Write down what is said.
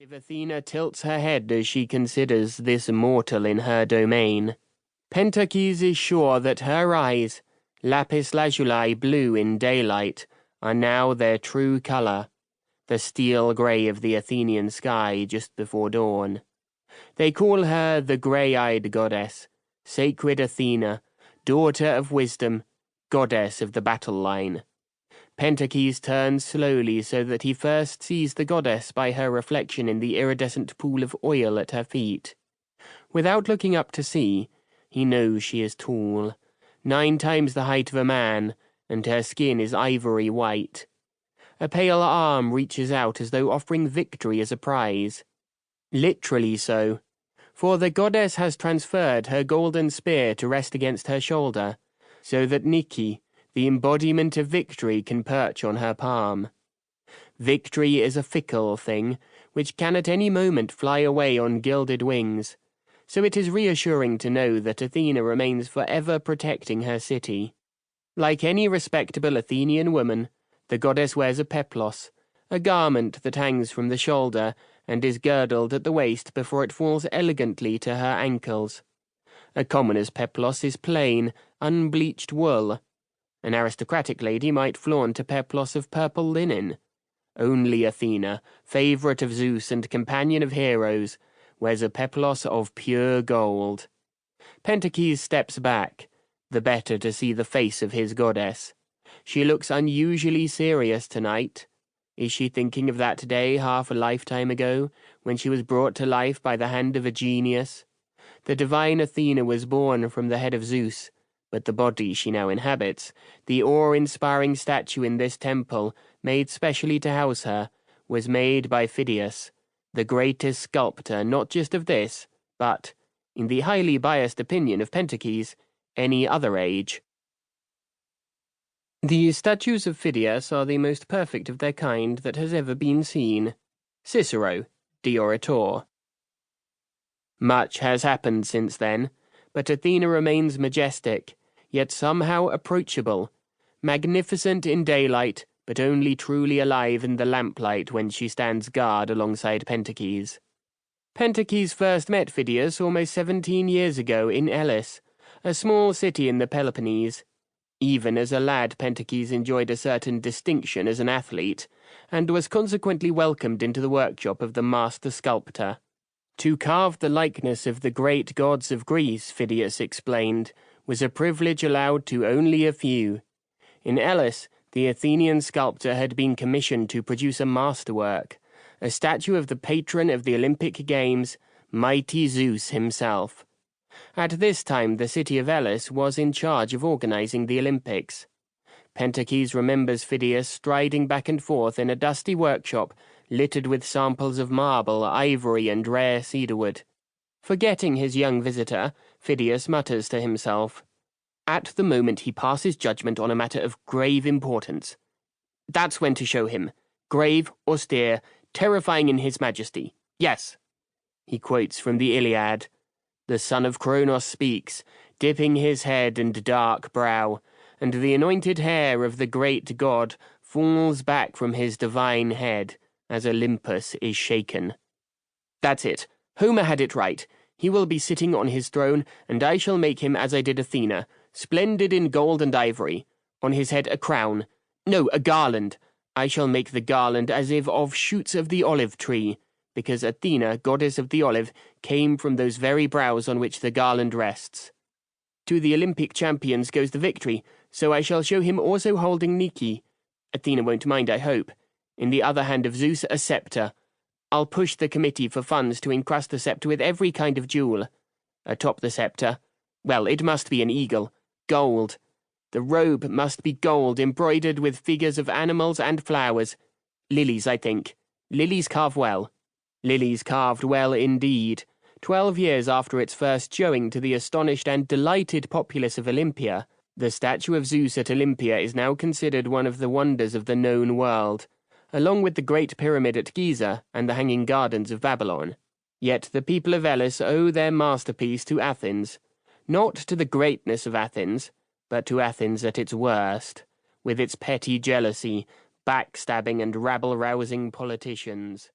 If Athena tilts her head as she considers this mortal in her domain, Pentakes is sure that her eyes, lapis lazuli blue in daylight, are now their true colour, the steel grey of the Athenian sky just before dawn. They call her the grey-eyed goddess, sacred Athena, daughter of wisdom, goddess of the battle line. Pentakes turns slowly so that he first sees the goddess by her reflection in the iridescent pool of oil at her feet. Without looking up to see, he knows she is tall, 9 times the height of a man, and her skin is ivory white. A pale arm reaches out as though offering victory as a prize. Literally so, for the goddess has transferred her golden spear to rest against her shoulder, so that Nike, the embodiment of victory, can perch on her palm. Victory is a fickle thing, which can at any moment fly away on gilded wings, so it is reassuring to know that Athena remains forever protecting her city. Like any respectable Athenian woman, the goddess wears a peplos, a garment that hangs from the shoulder and is girdled at the waist before it falls elegantly to her ankles. A commoner's peplos is plain, unbleached wool. An aristocratic lady might flaunt a peplos of purple linen. Only Athena, favourite of Zeus and companion of heroes, wears a peplos of pure gold. Pentakes steps back, the better to see the face of his goddess. She looks unusually serious tonight. Is she thinking of that day half a lifetime ago, when she was brought to life by the hand of a genius? The divine Athena was born from the head of Zeus, but the body she now inhabits, the awe-inspiring statue in this temple, made specially to house her, was made by Phidias, the greatest sculptor not just of this, but, in the highly biased opinion of Pentakes, any other age. The statues of Phidias are the most perfect of their kind that has ever been seen. Cicero, De Orator. Much has happened since then, but Athena remains majestic, yet somehow approachable, magnificent in daylight, but only truly alive in the lamplight when she stands guard alongside Pentakes. Pentakes first met Phidias almost 17 years ago in Elis, a small city in the Peloponnese. Even as a lad, Pentakes enjoyed a certain distinction as an athlete, and was consequently welcomed into the workshop of the master sculptor. To carve the likeness of the great gods of Greece, Phidias explained, was a privilege allowed to only a few. In Elis, the Athenian sculptor had been commissioned to produce a masterwork, a statue of the patron of the Olympic Games, mighty Zeus himself. At this time, the city of Elis was in charge of organizing the Olympics. Pentakes remembers Phidias striding back and forth in a dusty workshop littered with samples of marble, ivory, and rare cedarwood. Forgetting his young visitor, Phidias mutters to himself, "At the moment he passes judgment on a matter of grave importance. That's when to show him. Grave, austere, terrifying in his majesty. Yes." He quotes from the Iliad. The son of Kronos speaks, dipping his head and dark brow, and the anointed hair of the great god falls back from his divine head as Olympus is shaken. That's it. Homer had it right. He will be sitting on his throne, and I shall make him as I did Athena, splendid in gold and ivory. On his head a crown. No, a garland. I shall make the garland as if of shoots of the olive tree, because Athena, goddess of the olive, came from those very brows on which the garland rests. To the Olympic champions goes the victory, so I shall show him also holding Nike. Athena won't mind, I hope. In the other hand of Zeus, a scepter. I'll push the committee for funds to encrust the scepter with every kind of jewel. Atop the scepter, well, it must be an eagle. Gold. The robe must be gold, embroidered with figures of animals and flowers. Lilies, I think. Lilies carve well. Lilies carved well indeed. 12 years after its first showing to the astonished and delighted populace of Olympia, the statue of Zeus at Olympia is now considered one of the wonders of the known world, along with the Great Pyramid at Giza and the Hanging Gardens of Babylon. Yet the people of Elis owe their masterpiece to Athens, not to the greatness of Athens, but to Athens at its worst, with its petty jealousy, backstabbing and rabble-rousing politicians.